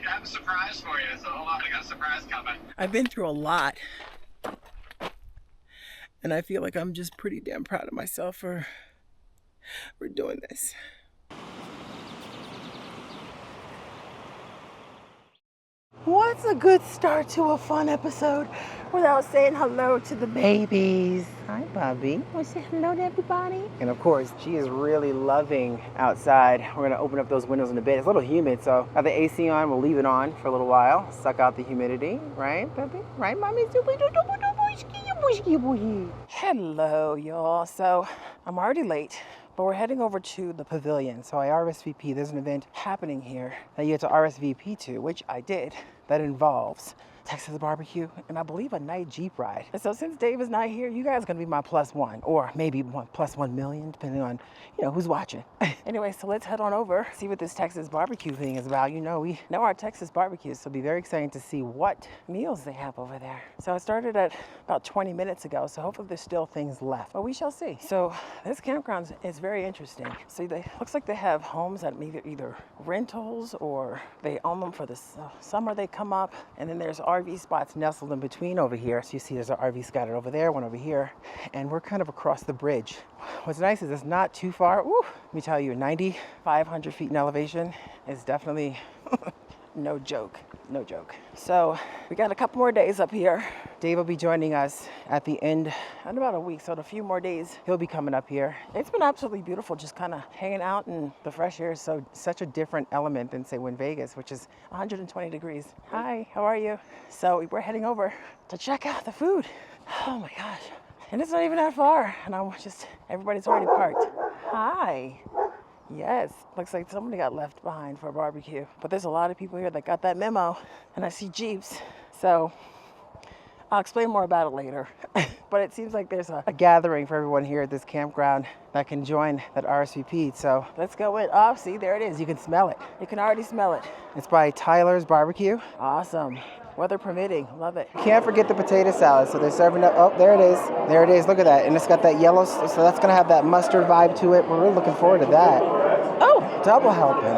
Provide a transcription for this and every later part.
I have a surprise for you, so hold on, I got a surprise coming. I've been through a lot, and I feel like I'm just pretty damn proud of myself for doing this. What's a good start to a fun episode without saying hello to the babies? Hi, Bobby. Want to say hello to everybody? And of course, she is really loving outside. We're going to open up those windows in a bit. It's a little humid, so got the AC on. We'll leave it on for a little while. Suck out the humidity. Right, baby? Right, Mommy? Hello, y'all. So I'm already late, but we're heading over to the pavilion. So I RSVP. There's an event happening here that you have to RSVP to, which I did. That involves Texas barbecue and I believe a night Jeep ride. And so since Dave is not here, you guys are gonna be my +1 or maybe +1 million, depending on, who's watching. Anyway, so let's head on over, see what this Texas barbecue thing is about. We know our Texas barbecues, so it'll be very exciting to see what meals they have over there. So I started at about 20 minutes ago, so hopefully there's still things left, but we shall see. So this campground is very interesting. See, looks like they have homes that either rentals or they own them for the summer. They come up, and then there's RV spots nestled in between over here. So you see there's an RV scattered over there, one over here, and we're kind of across the bridge. What's nice is it's not too far. Ooh, let me tell you, 9,500 feet in elevation is definitely no joke. No joke. So we got a couple more days up here. Dave will be joining us at the end in about a week. So in a few more days, he'll be coming up here. It's been absolutely beautiful just kind of hanging out in the fresh air. So such a different element than say in Vegas, which is 120 degrees. Hi, how are you? So we're heading over to check out the food. Oh my gosh. And it's not even that far. And everybody's already parked. Hi. Yes, looks like somebody got left behind for a barbecue. But there's a lot of people here that got that memo, and I see Jeeps. So I'll explain more about it later. But it seems like there's a gathering for everyone here at this campground that can join that RSVP. So let's go in. Oh, see, there it is. You can smell it. You can already smell it. It's by Tyler's Barbecue. Awesome. Weather permitting, love it. Can't forget the potato salad. So they're serving up, oh, there it is. There it is, look at that. And it's got that yellow, so that's gonna have that mustard vibe to it. We're really looking forward to that. Oh, double helping.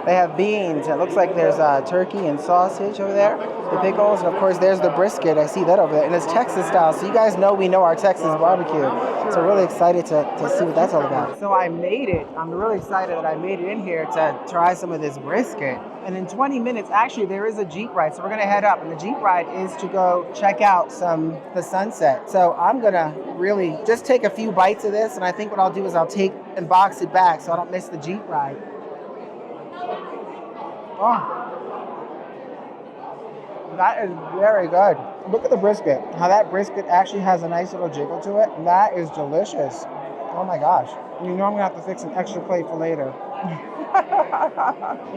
They have beans. It looks like there's turkey and sausage over there. The pickles, and of course there's the brisket. I see that over there. And it's Texas style. So you guys know we know our Texas barbecue. So really excited to see what that's all about. So I made it. I'm really excited that I made it in here to try some of this brisket. And in 20 minutes, actually, there is a Jeep ride. So we're going to head up. And the Jeep ride is to go check out the sunset. So I'm going to really just take a few bites of this. And I think what I'll do is I'll take and box it back so I don't miss the Jeep ride. Oh, that is very good. Look at the brisket. How that brisket actually has a nice little jiggle to it. And that is delicious. Oh my gosh. You know I'm going to have to fix an extra plate for later.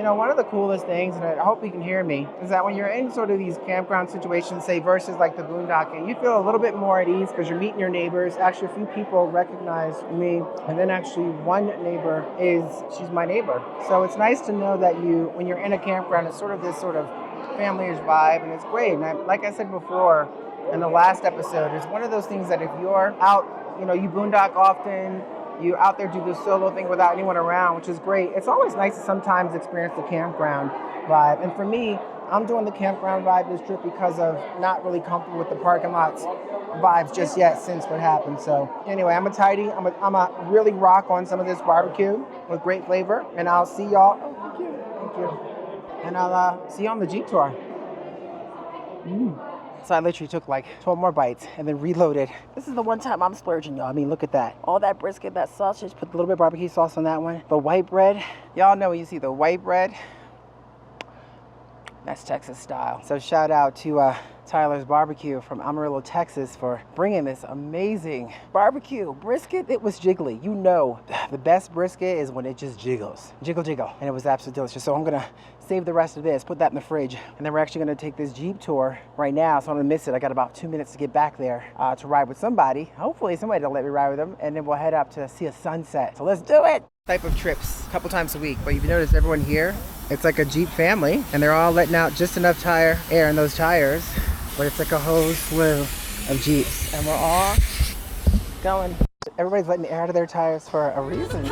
One of the coolest things, and I hope you can hear me, is that when you're in sort of these campground situations, say versus like the boondocking, you feel a little bit more at ease because you're meeting your neighbors. Actually, a few people recognize me, and then actually one neighbor she's my neighbor. So it's nice to know that when you're in a campground, it's sort of this sort of family-ish vibe, and it's great. And like I said before in the last episode, it's one of those things that if you're out, you boondock often, you out there do the solo thing without anyone around, which is great. It's always nice to sometimes experience the campground vibe. And for me, I'm doing the campground vibe this trip because of not really comfortable with the parking lots vibes just yet since what happened. So anyway, I'm a really rock on some of this barbecue with great flavor. And I'll see y'all. Oh, thank you. And I'll see you on the Jeep tour. So I literally took like 12 more bites and then reloaded. This is the one time I'm splurging, y'all. I mean, look at that. All that brisket, that sausage, put a little bit of barbecue sauce on that one. The white bread, y'all know when you see the white bread, that's Texas style. So shout out to Tyler's Barbecue from Amarillo, Texas for bringing this amazing barbecue brisket. It was jiggly. The best brisket is when it just jiggles. Jiggle, jiggle. And it was absolutely delicious. So I'm gonna save the rest of this, put that in the fridge, and then we're actually gonna take this Jeep tour right now, so I'm gonna miss it. I got about 2 minutes to get back there to ride with somebody. Hopefully somebody will let me ride with them, and then we'll head up to see a sunset. So let's do it! Type of trips, a couple times a week, but you've noticed everyone here, it's like a Jeep family, and they're all letting out just enough air in those tires, but it's like a whole slew of Jeeps, and we're all going. Everybody's letting the air out of their tires for a reason.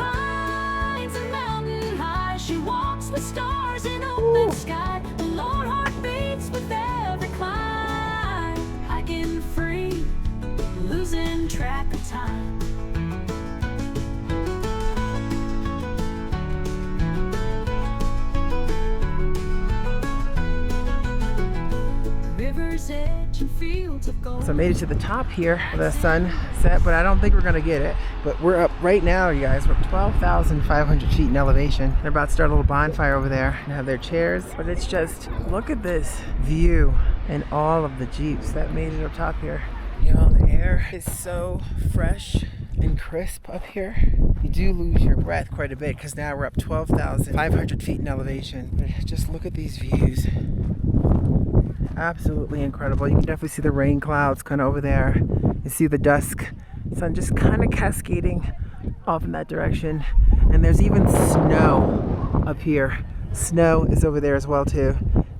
She walks watch the stars in open sky. The Lord heart beats with every climb. Hiking free, losing track of time. Rivers edge and fields of gold. So I made it to the top here of the sun set, but I don't think we're gonna get it. But we're up right now, you guys. We're up 12,500 feet in elevation. They're about to start a little bonfire over there and have their chairs. But it's just, look at this view and all of the Jeeps that made it up top here. You know, the air is so fresh and crisp up here. You do lose your breath quite a bit because now we're up 12,500 feet in elevation. But just look at these views. Absolutely incredible. You can definitely see the rain clouds kind of over there. You see the dusk sun just kind of cascading off in that direction. And there's even snow up here. Snow is over there as well too.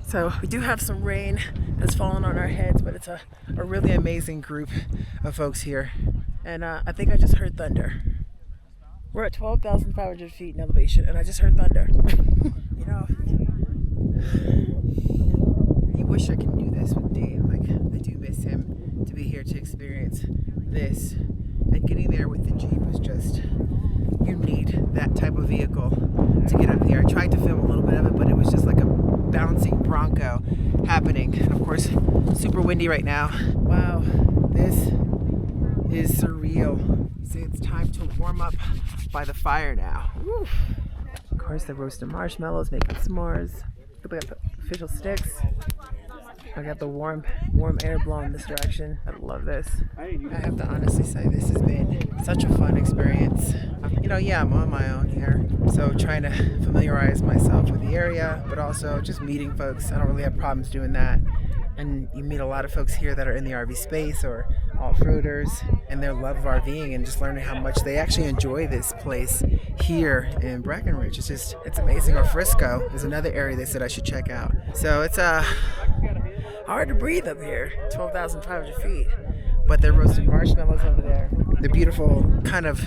So we do have some rain that's fallen on our heads, but it's a really amazing group of folks here. And I think I just heard thunder. We're at 12,500 feet in elevation and I just heard thunder. You know, I wish I could do this with Dave. Like, I do miss him to be here to experience this. And getting there with the Jeep was just, you need that type of vehicle to get up here. I tried to film a little bit of it, but it was just like a bouncing Bronco happening. And of course, super windy right now. Wow, this is surreal. See, it's time to warm up by the fire now. Woo. Of course, the roasted marshmallows, making s'mores. We got the official sticks. I got the warm air blowing this direction. I love this. I have to honestly say this has been such a fun experience. You know, yeah, I'm on my own here, so trying to familiarize myself with the area, but also just meeting folks. I don't really have problems doing that. And you meet a lot of folks here that are in the RV space or off-roaders and their love of RVing and just learning how much they actually enjoy this place here in Breckenridge. It's amazing. Or Frisco is another area they said I should check out. So it's hard to breathe up here, 12,500 feet. But they're roasting marshmallows over there. The beautiful kind of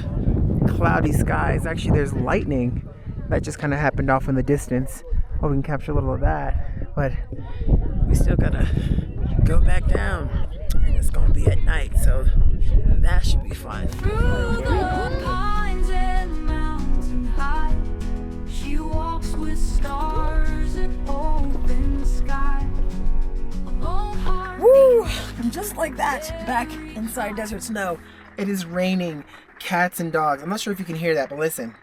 cloudy skies. Actually, there's lightning that just kind of happened off in the distance. Hope we can capture a little of that. But we still gotta go back down. And it's gonna be at night, so that should be fun. Through the pines and mountain high, she walks with stars and open sky. Woo! I'm just like that, back inside desert snow. It is raining cats and dogs. I'm not sure if you can hear that, but listen.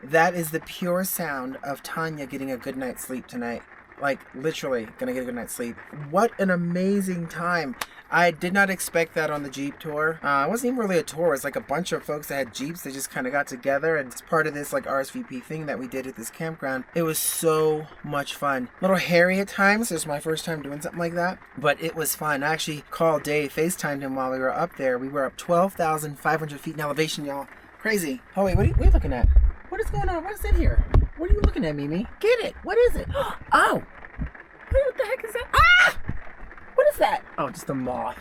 That is the pure sound of Tanya getting a good night's sleep tonight. Like, literally gonna get a good night's sleep. What an amazing time. I did not expect that on the Jeep tour. It wasn't even really a tour. It's like a bunch of folks that had Jeeps that just kind of got together, and it's part of this like RSVP thing that we did at this campground. It was so much fun. A little hairy at times. This was my first time doing something like that, but it was fun. I actually called Dave, FaceTimed him while we were up there. We were up 12,500 feet in elevation, y'all. Crazy. Oh wait, what are you looking at? What is going on? What is in here? What are you looking at, Mimi? Get it. What is it? Oh. What the heck is that? Ah! What is that? Oh, just a moth.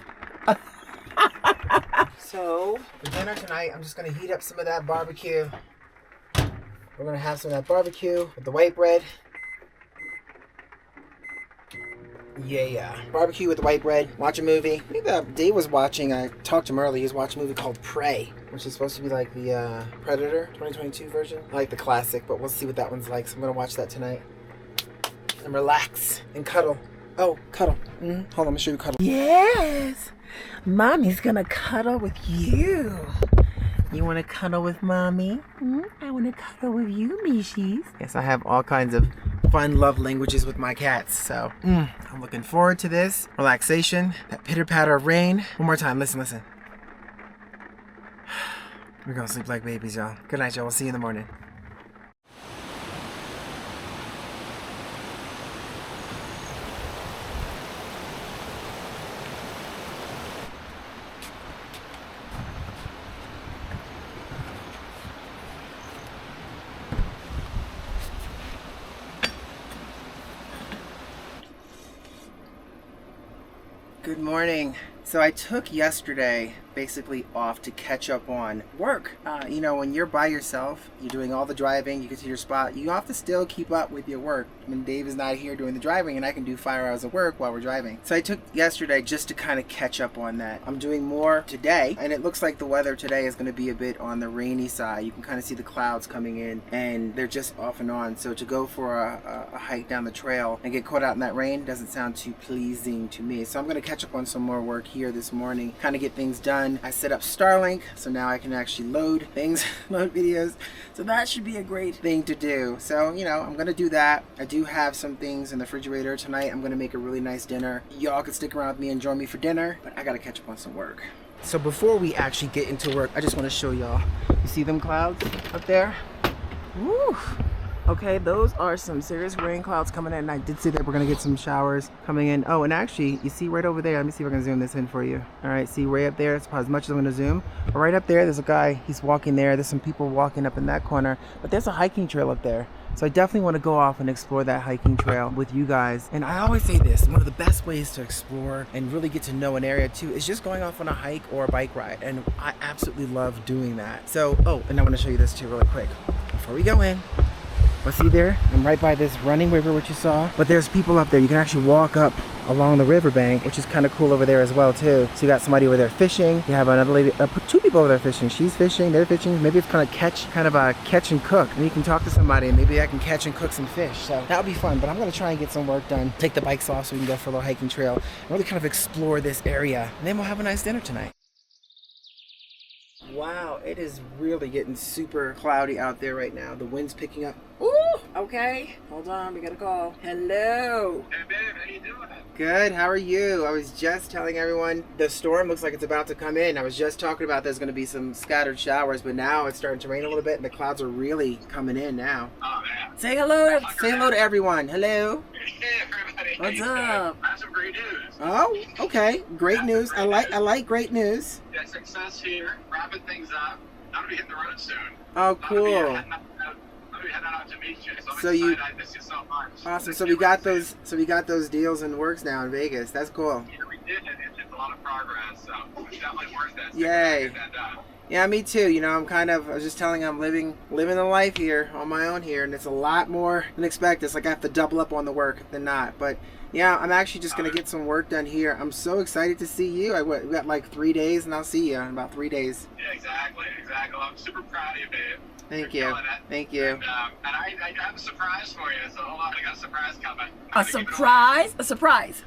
So, for dinner tonight, I'm just going to heat up some of that barbecue. We're going to have some of that barbecue with the white bread. Yeah. Barbecue with the white bread. Watch a movie. I think Dave was watching, I talked to him earlier, he was watching a movie called Prey, which is supposed to be like the Predator 2022 version. I like the classic, but we'll see what that one's like. So I'm going to watch that tonight. And relax and cuddle. Oh, cuddle. Hold on, let me show you cuddle. Yes! Mommy's gonna cuddle with you. You wanna cuddle with Mommy? I wanna cuddle with you, Mishies. Yes, I have all kinds of fun love languages with my cats. So, I'm looking forward to this. Relaxation, that pitter-patter of rain. One more time, listen. We're gonna sleep like babies, y'all. Good night, y'all. We'll see you in the morning. Good morning. So I took yesterday basically off to catch up on work. You know, when you're by yourself, you're doing all the driving, you get to your spot, you have to still keep up with your work. When Dave is not here doing the driving, and I can do 5 hours of work while we're driving. So I took yesterday just to kind of catch up on that. I'm doing more today, and it looks like the weather today is going to be a bit on the rainy side. You can kind of see the clouds coming in, and they're just off and on. So to go for a hike down the trail and get caught out in that rain doesn't sound too pleasing to me. So I'm going to catch up on some more work here this morning, kind of get things done. I set up Starlink, so now I can actually load things, load videos. So that should be a great thing to do. So, you know, I'm going to do that. I do have some things in the refrigerator tonight. I'm going to make a really nice dinner. Y'all can stick around with me and join me for dinner, but I got to catch up on some work. So before we actually get into work, I just want to show y'all. You see them clouds up there? Woo! Okay, those are some serious rain clouds coming in. I did say that we're gonna get some showers coming in. Oh, and actually, you see right over there, let me see if I can zoom this in for you. All right, see right up there, it's probably as much as I'm gonna zoom. But right up there, there's a guy, he's walking there. There's some people walking up in that corner, but there's a hiking trail up there. So I definitely want to go off and explore that hiking trail with you guys. And I always say this, one of the best ways to explore and really get to know an area too is just going off on a hike or a bike ride. And I absolutely love doing that. So, oh, and I want to show you this too really quick. Before we go in, let's see there, I'm right by this running river, which you saw. But there's people up there. You can actually walk up along the riverbank, which is kind of cool over there as well too. So you got somebody over there fishing. You have another lady, 2 people over there fishing. She's fishing, they're fishing. Maybe it's kind of a catch and cook. And you can talk to somebody and maybe I can catch and cook some fish. So that would be fun, but I'm gonna try and get some work done. Take the bikes off so we can go for a little hiking trail and really kind of explore this area. And then we'll have a nice dinner tonight. Wow, it is really getting super cloudy out there right now. The wind's picking up. Ooh, okay. Hold on, we got a call. Hello. Hey, babe, how you doing? Good, how are you? I was just telling everyone the storm looks like it's about to come in. I was just talking about there's going to be some scattered showers, but now it's starting to rain a little bit and the clouds are really coming in now. Oh, man. Say hello. Say hello to everyone. Hello. Hey, everybody. What's up? I have some great news. Oh, okay. Great news. I like great news. Yeah, success here. Wrapping things up. I'm going to be hitting the road soon. Oh, cool. I'm going to be heading out to meet you. So I'm excited. I miss you so much. Awesome. So we got those deals in works now in Vegas. That's cool. Yeah, we did. It's a lot of progress. So it's definitely worth it. Yay. Yeah, me too. You know, I was just telling you, I'm living the life here on my own here, and it's a lot more than expected. It's like I have to double up on the work than not. But yeah, I'm actually just going to get some work done here. I'm so excited to see you. We got like 3 days, and I'll see you in about 3 days. Yeah, exactly. I'm super proud of you, babe. Thank you. Thank you. And I have a surprise for you. So hold on, I got a surprise coming. A surprise? A surprise.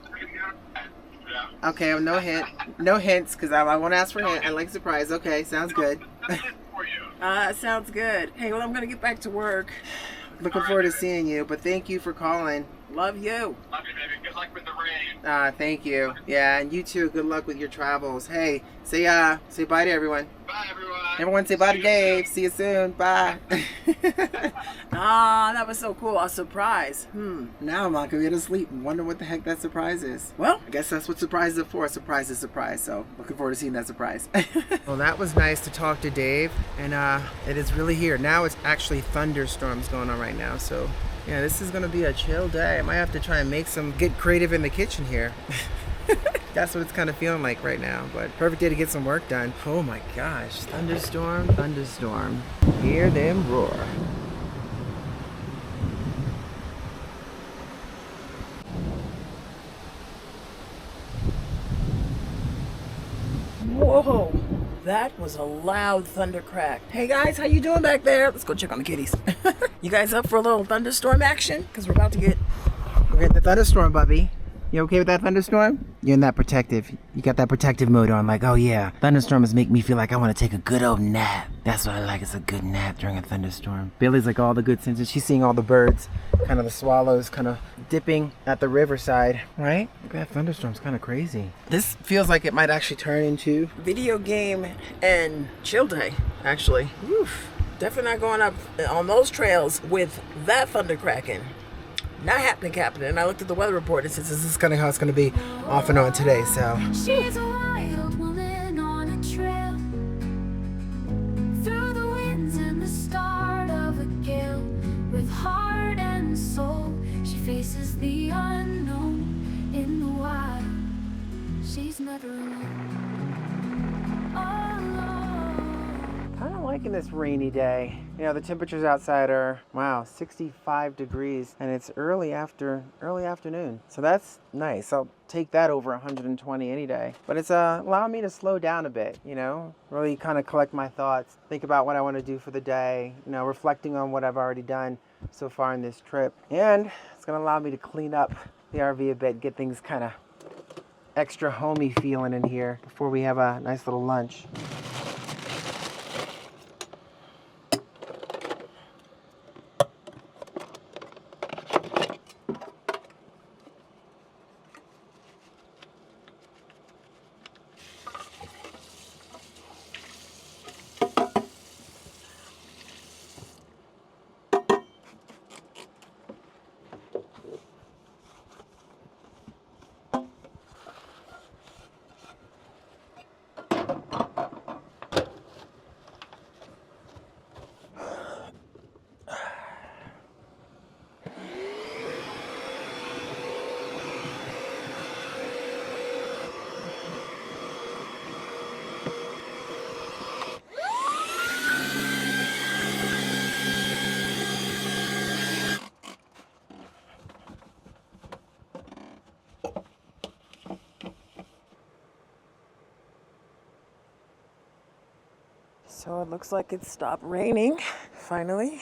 Yeah. Okay, no hints, because I won't ask for hint. I like surprise. Okay, sounds good. For you. Sounds good. Hey, well, I'm going to get back to work. Looking forward to seeing you, but thank you for calling. Love you. Love you, baby. Good luck with the rain. Thank you. Yeah, and you too. Good luck with your travels. Hey, say bye to everyone. Bye, everyone. Everyone say bye to Dave. See you soon. Bye. That was so cool. A surprise. Now I'm not going to get to sleep and wonder what the heck that surprise is. Well, I guess that's what surprises are for. A surprise is a surprise. So looking forward to seeing that surprise. Well, that was nice to talk to Dave. And it is really here. Now it's actually thunderstorms going on right now. So yeah, this is going to be a chill day. I might have to try and get creative in the kitchen here. That's what it's kind of feeling like right now, but perfect day to get some work done. Oh my gosh, thunderstorm, thunderstorm. Hear them roar. Whoa, that was a loud thunder crack. Hey guys, how you doing back there? Let's go check on the kitties. You guys up for a little thunderstorm action? Because we're getting the thunderstorm, Bubby. You okay with that thunderstorm? You're in that protective. You got that protective mode on, like, oh yeah, thunderstorms make me feel like I want to take a good old nap. That's what I like, is a good nap during a thunderstorm. Billy's like all the good senses. She's seeing all the birds, kind of the swallows, kind of dipping at the riverside, right? Look at that thunderstorm's kind of crazy. This feels like it might actually turn into video game and chill day, actually. Oof. Definitely not going up on those trails with that thunder cracking. Not happening. And I looked at the weather report and it says this is kind of how it's going to be off and on today, so. She's a wild woman on a trail, through the winds and the start of a gale, with heart and soul. She faces the unknown in the wild. She's never alone. Oh. liking this rainy day. You know, the temperatures outside are, wow, 65 degrees, and it's early afternoon. So that's nice. I'll take that over 120 any day. But it's allowing me to slow down a bit, you know, really kind of collect my thoughts, think about what I want to do for the day, you know, reflecting on what I've already done so far in this trip. And it's going to allow me to clean up the RV a bit, get things kind of extra homey feeling in here before we have a nice little lunch. So it looks like it stopped raining, finally.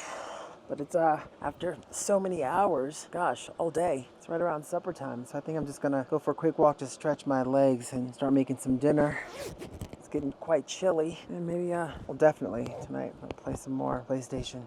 But it's after so many hours, gosh, all day. It's right around supper time. So I think I'm just gonna go for a quick walk to stretch my legs and start making some dinner. It's getting quite chilly. And maybe, well, definitely tonight I'll play some more PlayStation.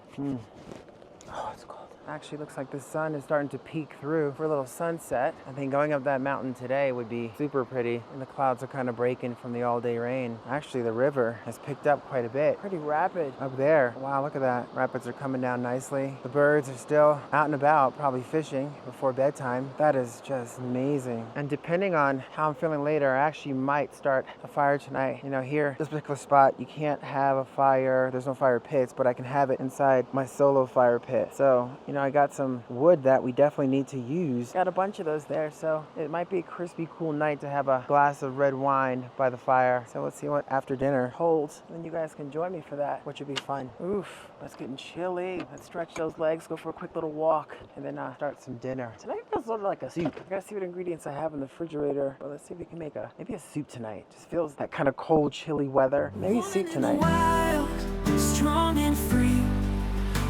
Oh, it's cold. Actually looks like the sun is starting to peek through for a little sunset. I think going up that mountain today would be super pretty, and the clouds are kind of breaking from the all-day rain. Actually, the river has picked up quite a bit. Pretty rapid up there. Wow, look at that. Rapids are coming down nicely. The birds are still out and about, probably fishing before bedtime. That is just amazing. And depending on how I'm feeling later, I actually might start a fire tonight. You know, here, this particular spot, you can't have a fire. There's no fire pits, but I can have it inside my solo fire pit. So, you know, I got some wood that we definitely need to use. Got a bunch of those there, so it might be a crispy, cool night to have a glass of red wine by the fire. So let's see what after dinner holds. And you guys can join me for that, which would be fun. Oof, that's getting chilly. Let's stretch those legs, go for a quick little walk, and then start some dinner. Tonight feels sort of like a soup. I gotta see what ingredients I have in the refrigerator. But let's see if we can make maybe a soup tonight. Just feels that kind of cold, chilly weather. Maybe soup tonight. Wild, strong and free.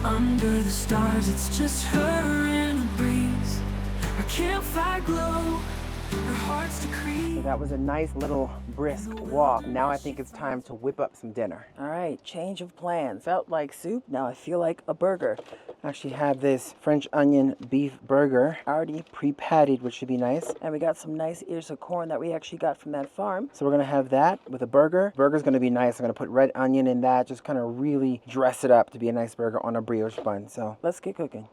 Under the stars, it's just her and the breeze. Her campfire glow, her heart's decree. So that was a nice little brisk walk. Now I think it's time to whip up some dinner. All right, change of plans. Felt like soup, now I feel like a burger. I actually have this French onion beef burger already pre-pattied, which should be nice. And we got some nice ears of corn that we actually got from that farm. So we're gonna have that with a burger. Burger's gonna be nice. I'm gonna put red onion in that, just kind of really dress it up to be a nice burger on a brioche bun. So let's get cooking.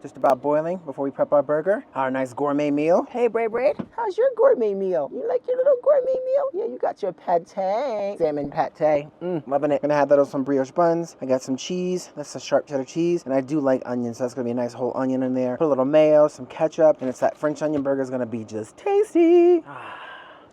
Just about boiling before we prep our burger. Our nice gourmet meal. Hey, Braid, how's your gourmet meal? You like your little gourmet meal? Yeah, you got your pate, salmon pate. Loving it. Gonna have that on some brioche buns. I got some cheese. That's a sharp cheddar cheese. And I do like onions, so that's gonna be a nice whole onion in there. Put a little mayo, some ketchup, and it's that French onion burger is gonna be just tasty.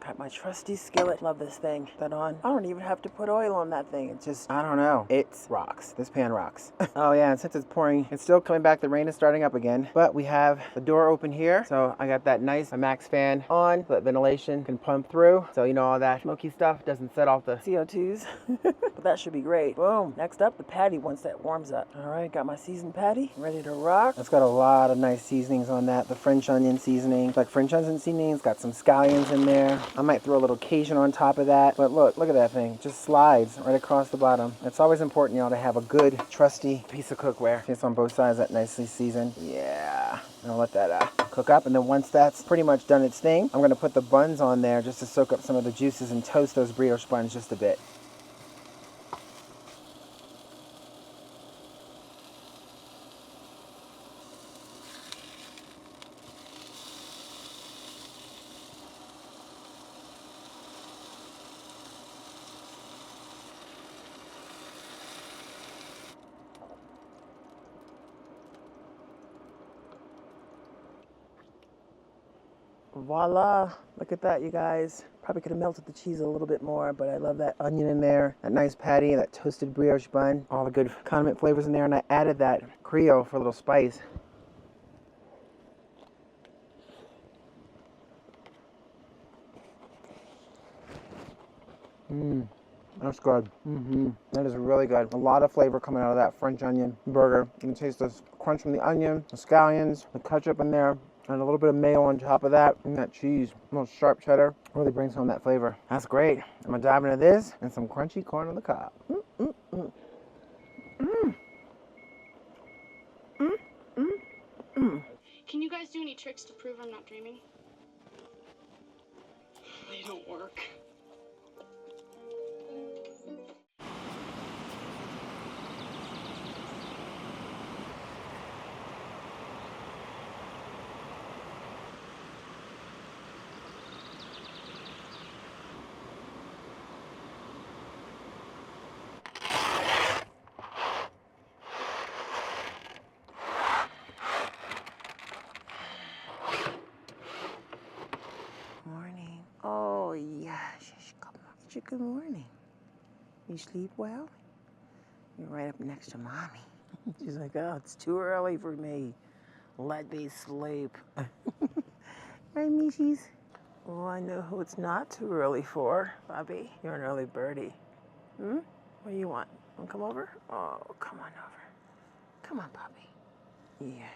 Got my trusty skillet. Love this thing. Put that on. I don't even have to put oil on that thing. It's just, I don't know. It rocks. This pan rocks. Oh yeah, and since it's pouring, it's still coming back. The rain is starting up again. But we have the door open here. So I got that nice max fan on so that ventilation can pump through. So you know all that smoky stuff doesn't set off the CO2s. But that should be great. Boom. Next up, the patty once that warms up. All right, got my seasoned patty. Ready to rock. It's got a lot of nice seasonings on that. The French onion seasoning. Like French onion seasonings. Got some scallions in there. I might throw a little Cajun on top of that. But look at that thing. Just slides right across the bottom. It's always important, y'all, to have a good, trusty piece of cookware. It's on both sides, that nicely seasoned. Yeah. I'll let that cook up. And then once that's pretty much done its thing, I'm going to put the buns on there just to soak up some of the juices and toast those brioche buns just a bit. Voila, look at that, you guys. Probably could have melted the cheese a little bit more, but I love that onion in there, that nice patty, that toasted brioche bun, all the good condiment flavors in there, and I added that Creole for a little spice. That's good. That is really good. A lot of flavor coming out of that French onion burger. You can taste the crunch from the onion, the scallions, the ketchup in there, and a little bit of mayo on top of that, and that cheese, a little sharp cheddar, really brings home that flavor. That's great. I'm gonna dive into this and some crunchy corn on the cob. Can you guys do any tricks to prove I'm not dreaming? They don't work. Morning. Oh, yes. Good morning. You sleep well? You're right up next to mommy. She's like, oh, it's too early for me. Let me sleep. Right, Mishies? Oh, I know who it's not too early for. Bobby, you're an early birdie. What do you want? Want to come over? Oh, come on over. Come on, Bobby. Yes.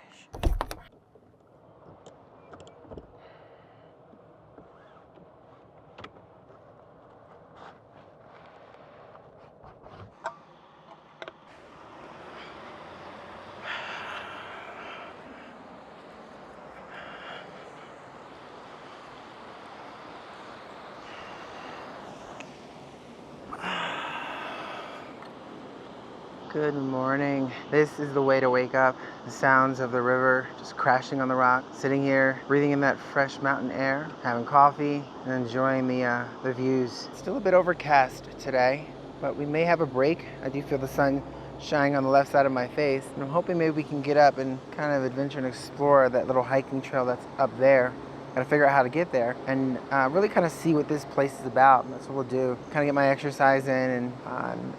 Good morning. This is the way to wake up. The sounds of the river just crashing on the rock. Sitting here, breathing in that fresh mountain air, having coffee, and enjoying the views. Still a bit overcast today, but we may have a break. I do feel the sun shining on the left side of my face. And I'm hoping maybe we can get up and kind of adventure and explore that little hiking trail that's up there. Gotta figure out how to get there and really kind of see what this place is about. And that's what we'll do. Kind of get my exercise in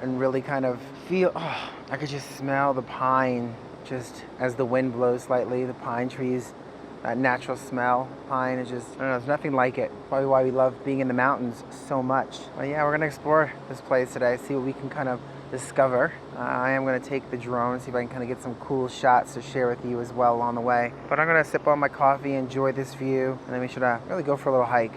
and really kind of feel, oh, I could just smell the pine just as the wind blows slightly, the pine trees, that natural smell. Pine is just, I don't know, there's nothing like it. Probably why we love being in the mountains so much. But yeah, we're gonna explore this place today, see what we can kind of discover. I am going to take the drone, see if I can kind of get some cool shots to share with you as well along the way. But I'm going to sip on my coffee, enjoy this view, and then we should really go for a little hike.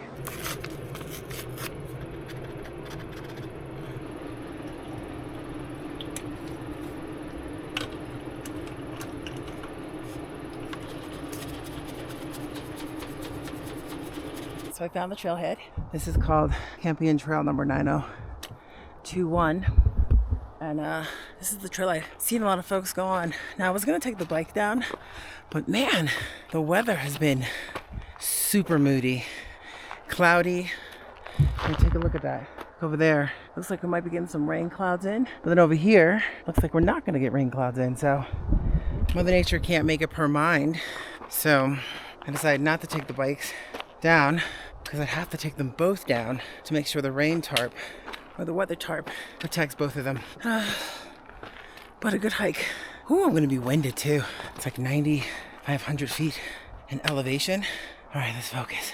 So I found the trailhead. This is called Campion Trail number 9021. And this is the trail I've seen a lot of folks go on. Now I was gonna take the bike down, but man, the weather has been super moody, cloudy. Take a look at that. Over there, looks like we might be getting some rain clouds in. But then over here, looks like we're not gonna get rain clouds in. So Mother Nature can't make up her mind. So I decided not to take the bikes down because I'd have to take them both down to make sure the rain tarp or the weather tarp protects both of them. But a good hike. Ooh, I'm gonna be winded too. It's like 9,500 feet in elevation. All right, let's focus.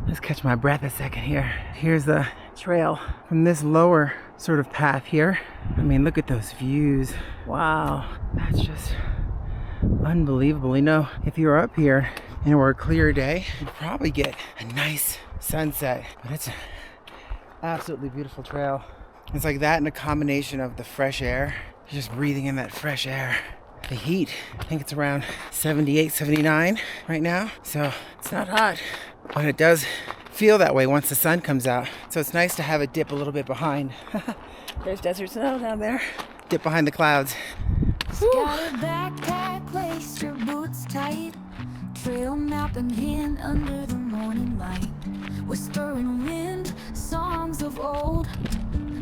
Let's catch my breath a second here. Here's the trail from this lower sort of path here. I mean, look at those views. Wow, that's just unbelievable. You know, if you were up here and it were a clear day, you'd probably get a nice sunset. But it's absolutely beautiful trail. It's like that in a combination of the fresh air, just breathing in that fresh air. The heat, I think it's around 78, 79 right now. So it's not hot, but it does feel that way once the sun comes out. So it's nice to have it dip a little bit behind. There's desert snow down there. Dip behind the clouds. Got a backpack, lace your boots tight. Trail mapping in under the morning light. Whispering wind, songs of old.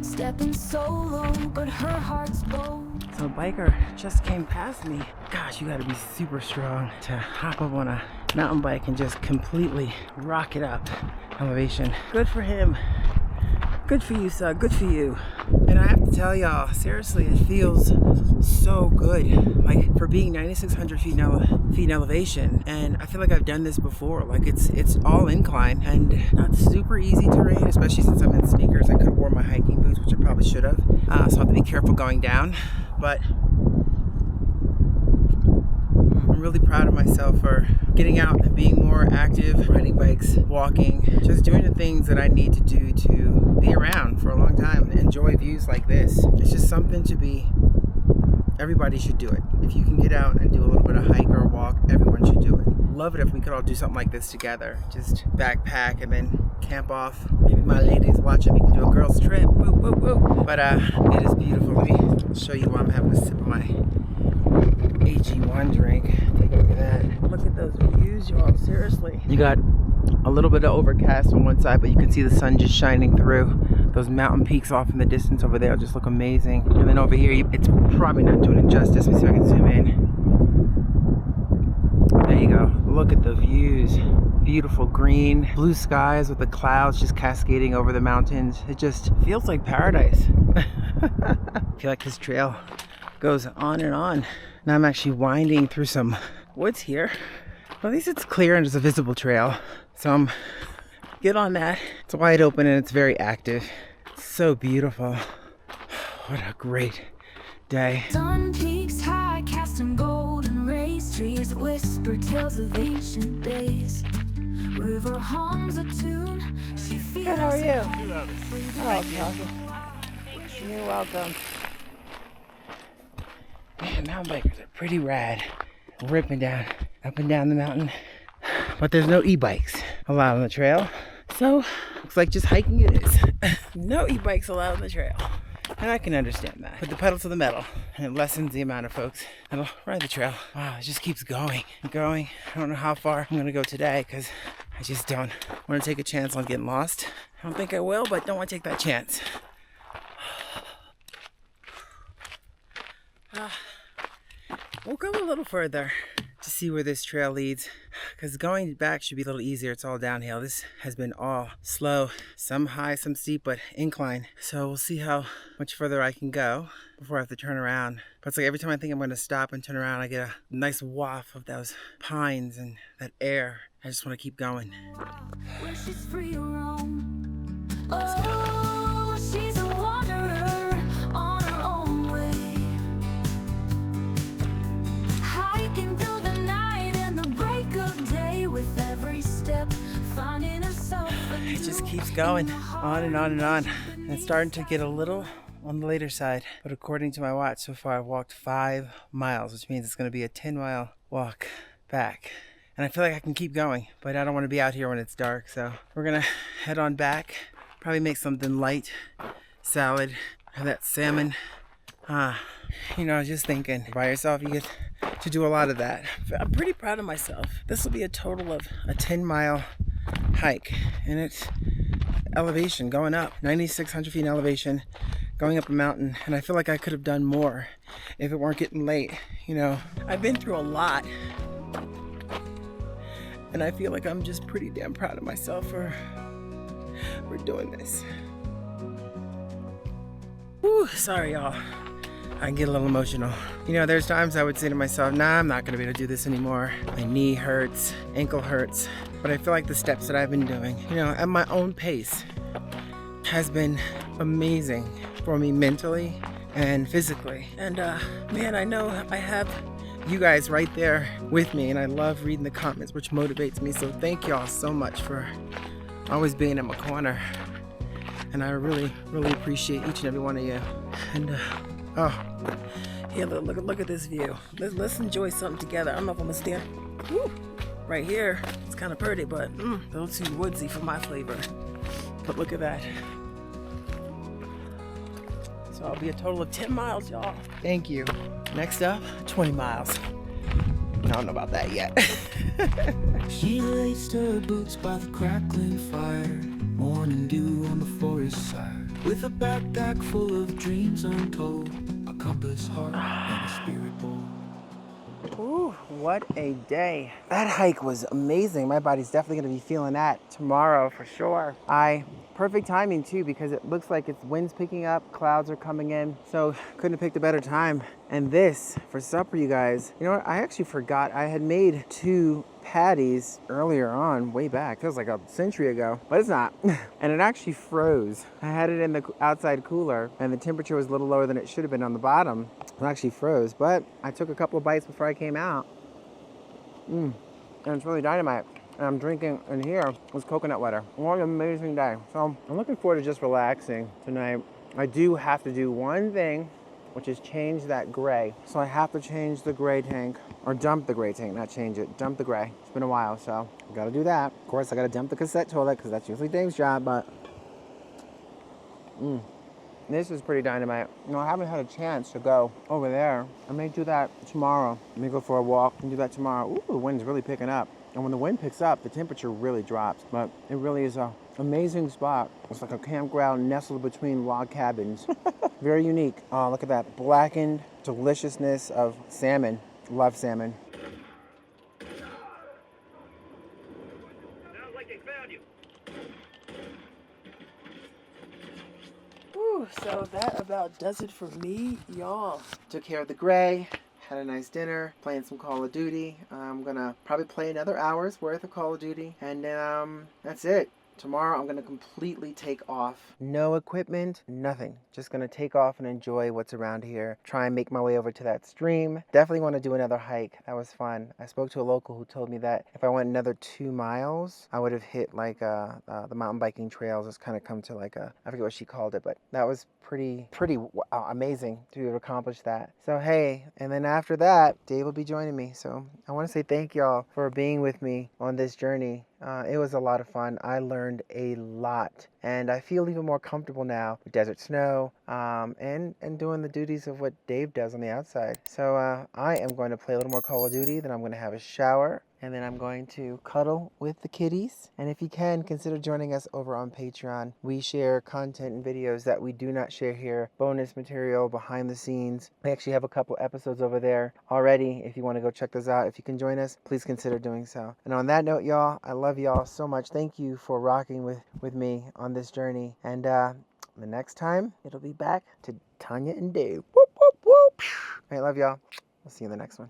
Stepping solo, but her heart's bold. So a biker just came past me. Gosh, you gotta be super strong to hop up on a mountain bike and just completely rock it up elevation. Good for him. Good for you, son. Good for you. And I have to tell y'all, seriously, it feels so good. Like for being 9,600 feet in elevation, and I feel like I've done this before. Like it's all incline and not super easy terrain, especially since I'm in sneakers. I could have worn my hiking boots, which I probably should have. So I have to be careful going down. But I'm really proud of myself for getting out and being more active, riding bikes, walking, just doing the things that I need to do to be around for a long time and enjoy views like this. It's just something to be, everybody should do it. If you can get out and do a little bit of hike or walk, everyone should do it. Love it if we could all do something like this together. Just backpack and then camp off. Maybe my ladies watching, we can do a girls trip. Woo, woo, woo. But it is beautiful. Let me show you why I'm having a sip of my AG1 drink. Take a look at that. Look at those views, y'all. Seriously. You got a little bit of overcast on one side, but you can see the sun just shining through. Those mountain peaks off in the distance over there just look amazing. And then over here, it's probably not doing it justice. Let me see if I can zoom in. There you go. Look at the views. Beautiful green, blue skies with the clouds just cascading over the mountains. It just feels like paradise. I feel like this trail goes on and on. Now I'm actually winding through some woods here. Well, at least it's clear and there's a visible trail. So I'm good on that. It's wide open and it's very active. It's so beautiful. What a great day. Sun peaks high, casting golden rays. Trees whisper tales of ancient days. River hums a tune. She feels. Good, how are you? Oh, okay. You're welcome. Man, mountain bikers are pretty rad. Ripping down, up and down the mountain. But there's no e-bikes allowed on the trail. So, looks like just hiking it is. No e-bikes allowed on the trail. And I can understand that. Put the pedal to the metal, and it lessens the amount of folks that'll ride the trail. Wow, it just keeps going and going. I don't know how far I'm gonna go today, because I just don't want to take a chance on getting lost. I don't think I will, but don't want to take that chance. We'll go a little further to see where this trail leads, because going back should be a little easier. It's all downhill. This has been all slow, some high, some steep, but incline. So we'll see how much further I can go before I have to turn around. But it's like every time I think I'm going to stop and turn around, I get a nice waft of those pines and that air. I just want to keep going. Where she's free to roam. Oh, she's a wanderer on her own way. Hiking through the night and the break of day, with every step finding herself. It just keeps going on and on and on. And it's starting to get a little on the later side. But according to my watch, so far I've walked 5 miles, which means it's going to be a 10-mile walk back. And I feel like I can keep going, but I don't want to be out here when it's dark. So we're going to head on back. Probably make something light. Salad. Have that salmon. You know, I was just thinking, by yourself, you get to do a lot of that. I'm pretty proud of myself. This will be a total of a 10-mile hike. And it's elevation going up. 9,600 feet in elevation. Going up a mountain. And I feel like I could have done more if it weren't getting late. You know, I've been through a lot. And I feel like I'm just pretty damn proud of myself for doing this. Whew, sorry y'all. I can get a little emotional. You know, there's times I would say to myself, nah, I'm not gonna be able to do this anymore. My knee hurts, ankle hurts. But I feel like the steps that I've been doing, you know, at my own pace has been amazing for me mentally and physically. And man, I know I have you guys right there with me, and I love reading the comments, which motivates me. So thank y'all so much for always being in my corner, and I really appreciate each and every one of you. And oh yeah, look at this view. Let's enjoy something together. I don't know if I'm gonna stand right here. It's kind of pretty, but a little too woodsy for my flavor. But look at that. So I'll be a total of 10 miles, y'all. Thank you. Next up, 20 miles. I don't know about that yet. She laced her boots by the crackling fire, morning dew on the forest side, with a backpack full of dreams untold. A compass, heart, and a spirit bowl. Ooh, what a day. That hike was amazing. My body's definitely gonna be feeling that tomorrow for sure. Perfect timing too, because it looks like it's wind's picking up, clouds are coming in, so couldn't have picked a better time. And this for supper, you guys. You know what, I actually forgot I had made 2 patties earlier on, way back. Feels like a century ago, but it's not. And it actually froze. I had it in the outside cooler and the temperature was a little lower than it should have been on the bottom. It actually froze, but I took a couple of bites before I came out. And it's really dynamite. And I'm drinking in here with coconut water. What an amazing day. So I'm looking forward to just relaxing tonight. I do have to do one thing, which is change that gray. So I have to change the gray tank, or dump the gray tank, not change it, dump the gray. It's been a while, so I gotta do that. Of course, I gotta dump the cassette toilet, because that's usually Dave's job, but this is pretty dynamite. You know, I haven't had a chance to go over there. I may do that tomorrow. I may go for a walk and do that tomorrow. Ooh, the wind's really picking up. And when the wind picks up, the temperature really drops. But it really is an amazing spot. It's like a campground nestled between log cabins. Very unique. Oh, look at that blackened deliciousness of salmon. Love salmon. Sounds like they found you. Whew, so that about does it for me, y'all. Took care of the gray. Had a nice dinner, playing some Call of Duty. I'm gonna probably play another hour's worth of Call of Duty, and that's it. Tomorrow I'm gonna completely take off. No equipment, nothing. Just gonna take off and enjoy what's around here. Try and make my way over to that stream. Definitely want to do another hike. That was fun. I spoke to a local who told me that if I went another 2 miles, I would have hit like the mountain biking trails. It's kind of come to like I forget what she called it, but that was pretty amazing to have accomplished that. So hey, and then after that, Dave will be joining me. So I want to say thank y'all for being with me on this journey. It was a lot of fun. I learned a lot, and I feel even more comfortable now with desert snow and doing the duties of what Dave does on the outside. So I am going to play a little more Call of Duty, then I'm going to have a shower, and then I'm going to cuddle with the kitties. And if you can, consider joining us over on Patreon. We share content and videos that we do not share here, bonus material, behind the scenes. We actually have a couple episodes over there already. If you want to go check those out, if you can join us, please consider doing so. And on that note, y'all, I love y'all so much. Thank you for rocking with me on this journey. And the next time, it'll be back to Tanya and Dave. Whoop, whoop, whoop. I love y'all. We'll see you in the next one.